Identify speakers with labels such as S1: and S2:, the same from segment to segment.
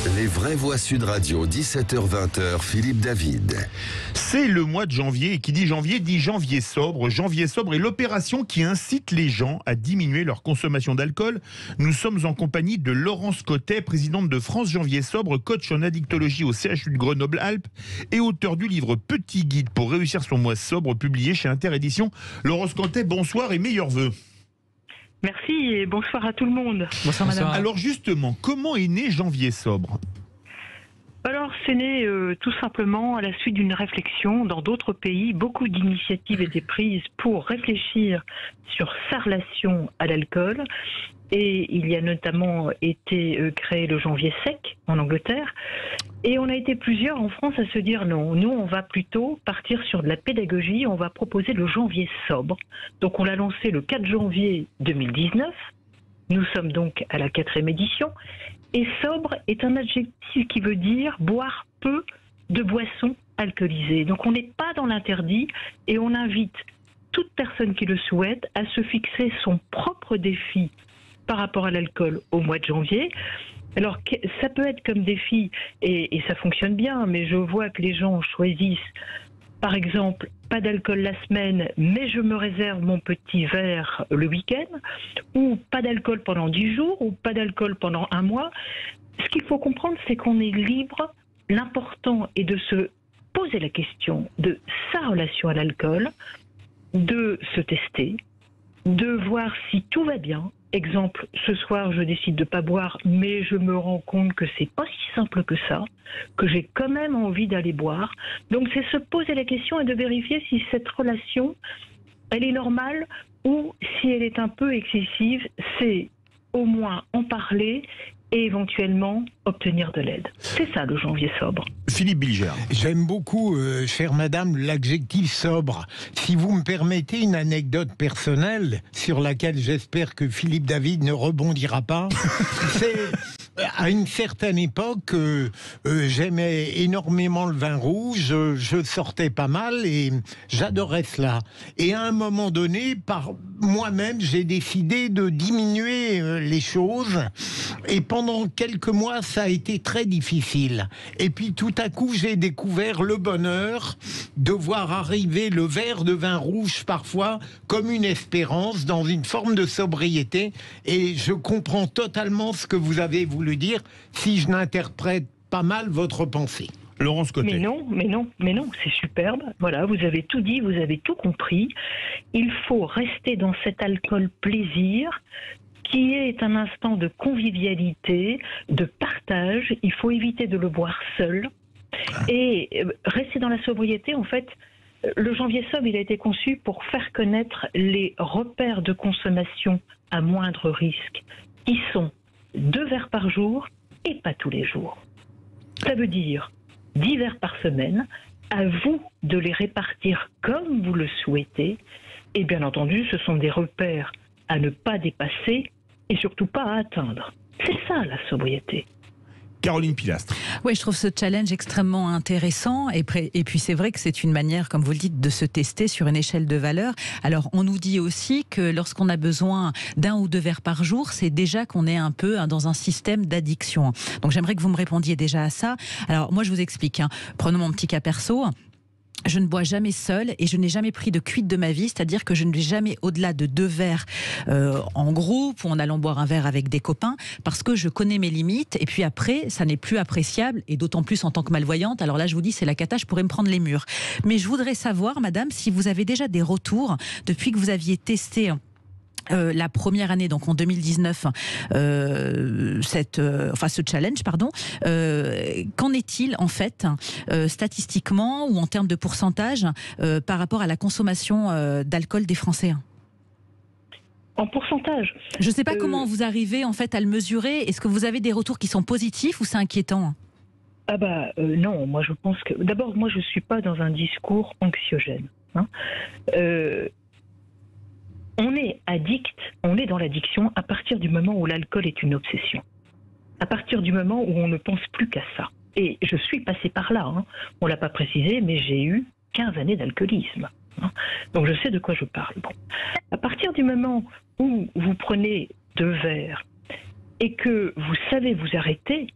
S1: Les vraies voix Sud Radio, 17h-20h, Philippe David.
S2: C'est le mois de janvier, et qui dit janvier sobre. Janvier sobre est l'opération qui incite les gens à diminuer leur consommation d'alcool. Nous sommes en compagnie de Laurence Cottet, présidente de France Janvier sobre, coach en addictologie au CHU de Grenoble-Alpes et auteur du livre Petit guide pour réussir son mois sobre, publié chez Interédition. Laurence Cottet, bonsoir et meilleurs vœux.
S3: Merci et bonsoir à tout le monde.
S4: Bonsoir madame.
S2: Alors justement, comment est né Janvier sobre ?
S3: Alors c'est né tout simplement à la suite d'une réflexion. Dans d'autres pays, beaucoup d'initiatives étaient prises pour réfléchir sur sa relation à l'alcool. Et il y a notamment été créé le janvier sec en Angleterre. Et on a été plusieurs en France à se dire non, nous on va plutôt partir sur de la pédagogie, on va proposer le janvier sobre. Donc on l'a lancé le 4 janvier 2019, nous sommes donc à la 4e édition. Et sobre est un adjectif qui veut dire boire peu de boissons alcoolisées. Donc on n'est pas dans l'interdit et on invite toute personne qui le souhaite à se fixer son propre défi par rapport à l'alcool au mois de janvier. Alors, ça peut être comme défi, et ça fonctionne bien, mais je vois que les gens choisissent, par exemple, pas d'alcool la semaine, mais je me réserve mon petit verre le week-end, ou pas d'alcool pendant 10 jours, ou pas d'alcool pendant 1 mois. Ce qu'il faut comprendre, c'est qu'on est libre. L'important est de se poser la question de sa relation à l'alcool, de se tester, de voir si tout va bien. Exemple, ce soir, je décide de ne pas boire, mais je me rends compte que c'est pas si simple que ça, que j'ai quand même envie d'aller boire. Donc, c'est se poser la question et de vérifier si cette relation, elle est normale ou si elle est un peu excessive. C'est au moins en parler et éventuellement obtenir de l'aide. C'est ça le janvier sobre.
S2: Philippe Bilger.
S4: J'aime beaucoup, chère madame, l'adjectif sobre. Si vous me permettez une anecdote personnelle sur laquelle j'espère que Philippe David ne rebondira pas, c'est à une certaine époque, j'aimais énormément le vin rouge, je sortais pas mal et j'adorais cela. Et à un moment donné, par moi-même, j'ai décidé de diminuer les choses et pendant quelques mois, ça a été très difficile. Et puis tout à coup, j'ai découvert le bonheur de voir arriver le verre de vin rouge parfois comme une espérance dans une forme de sobriété. Et je comprends totalement ce que vous avez voulu dire si je n'interprète pas mal votre pensée.
S2: Laurence Cottet.
S3: Mais non, c'est superbe. Voilà, vous avez tout dit, vous avez tout compris. Il faut rester dans cet alcool plaisir qui est un instant de convivialité, de partage. Il faut éviter de le boire seul. Et rester dans la sobriété, en fait, le janvier sobre, il a été conçu pour faire connaître les repères de consommation à moindre risque, qui sont 2 verres par jour et pas tous les jours. Ça veut dire 10 verres par semaine, à vous de les répartir comme vous le souhaitez. Et bien entendu, ce sont des repères à ne pas dépasser et surtout pas à atteindre. C'est ça la sobriété.
S2: Caroline Pilastre.
S5: Oui, je trouve ce challenge extrêmement intéressant et puis c'est vrai que c'est une manière, comme vous le dites, de se tester sur une échelle de valeur. Alors on nous dit aussi que lorsqu'on a besoin d'1 ou 2 verres par jour, c'est déjà qu'on est un peu dans un système d'addiction. Donc j'aimerais que vous me répondiez déjà à ça. Alors moi je vous explique, prenons mon petit cas perso. Je ne bois jamais seule et je n'ai jamais pris de cuite de ma vie, c'est-à-dire que je ne vais jamais au-delà de 2 verres en groupe ou en allant boire un verre avec des copains parce que je connais mes limites et puis après, ça n'est plus appréciable et d'autant plus en tant que malvoyante. Alors là, je vous dis, c'est la cata, je pourrais me prendre les murs. Mais je voudrais savoir, madame, si vous avez déjà des retours depuis que vous aviez testé la première année, donc en 2019, ce challenge, pardon. Qu'en est-il en fait, statistiquement ou en termes de pourcentage, par rapport à la consommation d'alcool des Français ?
S3: En pourcentage.
S5: Je ne sais pas comment vous arrivez en fait à le mesurer. Est-ce que vous avez des retours qui sont positifs ou c'est inquiétant ?
S3: Non, moi je pense que... D'abord, moi je ne suis pas dans un discours anxiogène. On est addict, on est dans l'addiction à partir du moment où l'alcool est une obsession. À partir du moment où on ne pense plus qu'à ça. Et je suis passée par là, on ne l'a pas précisé, mais j'ai eu 15 années d'alcoolisme. Donc je sais de quoi je parle. Bon. À partir du moment où vous prenez 2 verres et que vous savez vous arrêter,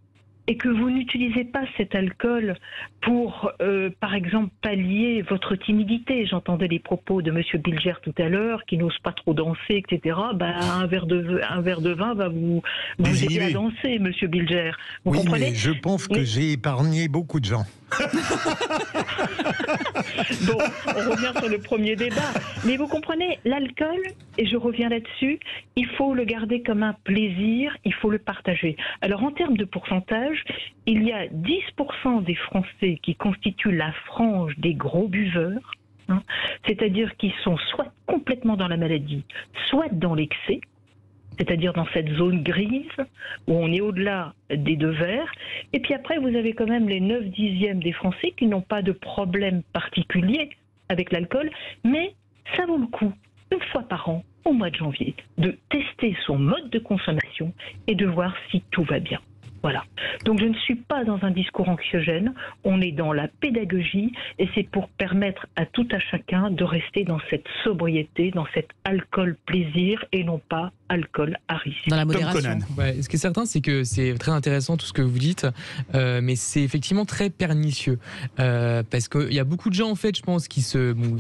S3: et que vous n'utilisez pas cet alcool pour, par exemple, pallier votre timidité. J'entendais les propos de Monsieur Bilger tout à l'heure, qui n'ose pas trop danser, etc. Un verre de vin va vous aider à danser, Monsieur Bilger. Vous comprenez ?
S4: Mais je pense que j'ai épargné beaucoup de gens.
S3: Bon, on revient sur le premier débat. Mais vous comprenez, l'alcool, et je reviens là-dessus, il faut le garder comme un plaisir, il faut le partager. Alors en termes de pourcentage, il y a 10% des Français qui constituent la frange des gros buveurs, hein, c'est-à-dire qui sont soit complètement dans la maladie, soit dans l'excès, c'est-à-dire dans cette zone grise où on est au-delà des 2 verres. Et puis après, vous avez quand même les 9/10 des Français qui n'ont pas de problème particulier avec l'alcool, mais ça vaut le coup, une fois par an, au mois de janvier, de tester son mode de consommation et de voir si tout va bien. Voilà. Donc je ne suis pas dans un discours anxiogène, on est dans la pédagogie et c'est pour permettre à tout à chacun de rester dans cette sobriété, dans cet alcool plaisir et non pas alcool à risque.
S5: Dans la modération.
S6: Ouais, ce qui est certain, c'est que c'est très intéressant tout ce que vous dites, mais c'est effectivement très pernicieux. Parce qu'il y a beaucoup de gens, en fait, je pense, qui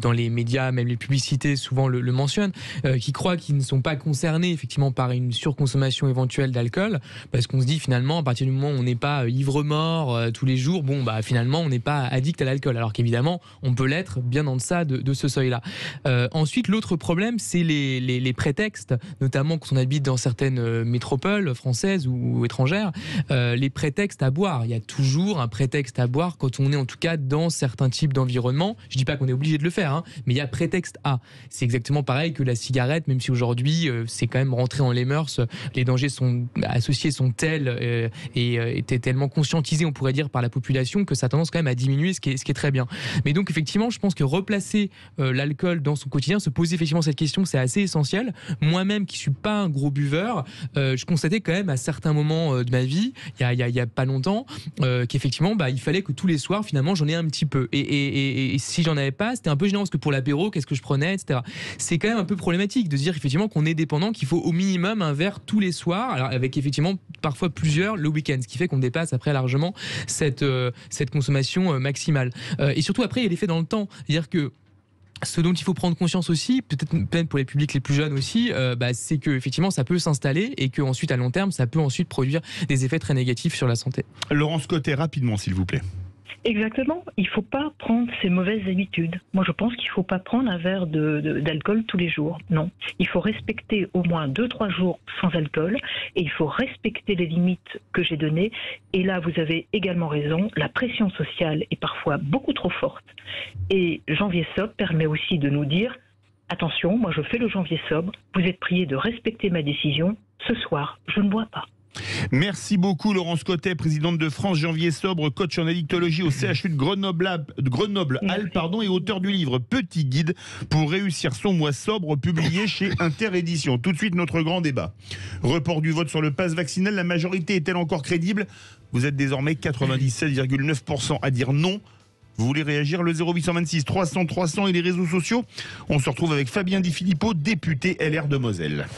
S6: dans les médias, même les publicités, souvent le mentionnent, qui croient qu'ils ne sont pas concernés, effectivement, par une surconsommation éventuelle d'alcool, parce qu'on se dit, finalement, à partir du moment où on n'est pas ivre-mort tous les jours, finalement, on n'est pas addict à l'alcool. Alors qu'évidemment, on peut l'être bien en deçà de ce seuil-là. Ensuite, l'autre problème, c'est les prétextes, notamment quand on habite dans certaines métropoles françaises ou étrangères, les prétextes à boire. Il y a toujours un prétexte à boire quand on est en tout cas dans certains types d'environnements. Je dis pas qu'on est obligé de le faire, mais il y a prétexte à. C'est exactement pareil que la cigarette, même si aujourd'hui c'est quand même rentré dans les mœurs. Les dangers associés sont tels et étaient tellement conscientisés, on pourrait dire, par la population que ça a tendance quand même à diminuer, ce qui est très bien. Mais donc effectivement, je pense que replacer l'alcool dans son quotidien, se poser effectivement cette question, c'est assez essentiel. Moi-même qui suis pas un gros buveur, je constatais quand même à certains moments de ma vie, il y a pas longtemps, qu'effectivement il fallait que tous les soirs finalement j'en ai un petit peu et si j'en avais pas, c'était un peu gênant parce que pour l'apéro, qu'est-ce que je prenais, etc. C'est quand même un peu problématique de se dire effectivement qu'on est dépendant, qu'il faut au minimum un verre tous les soirs, alors avec effectivement parfois plusieurs le week-end, ce qui fait qu'on dépasse après largement cette consommation maximale. Et surtout après il y a l'effet dans le temps, c'est-à-dire que ce dont il faut prendre conscience aussi, peut-être pour les publics les plus jeunes aussi, c'est que effectivement ça peut s'installer et qu'ensuite à long terme ça peut ensuite produire des effets très négatifs sur la santé.
S2: Laurence Cottet, rapidement s'il vous plaît.
S3: Exactement, il ne faut pas prendre ces mauvaises habitudes. Moi je pense qu'il ne faut pas prendre un verre d'alcool tous les jours, non. Il faut respecter au moins 2-3 jours sans alcool et il faut respecter les limites que j'ai données. Et là vous avez également raison, la pression sociale est parfois beaucoup trop forte. Et Janvier Sobre permet aussi de nous dire, attention, moi je fais le Janvier Sobre, vous êtes priés de respecter ma décision, ce soir je ne bois pas.
S2: Merci beaucoup Laurence Cottet, présidente de France Janvier Sobre, coach en addictologie au CHU de Grenoble-Alpes, et auteur du livre Petit guide pour réussir son mois sobre, publié chez Interédition. Tout de suite notre grand débat. Report du vote sur le pass vaccinal, la majorité est-elle encore crédible ? Vous êtes désormais 97,9% à dire non. Vous voulez réagir, le 0826 300 300 et les réseaux sociaux. On se retrouve avec Fabien Di Filippo, député LR de Moselle.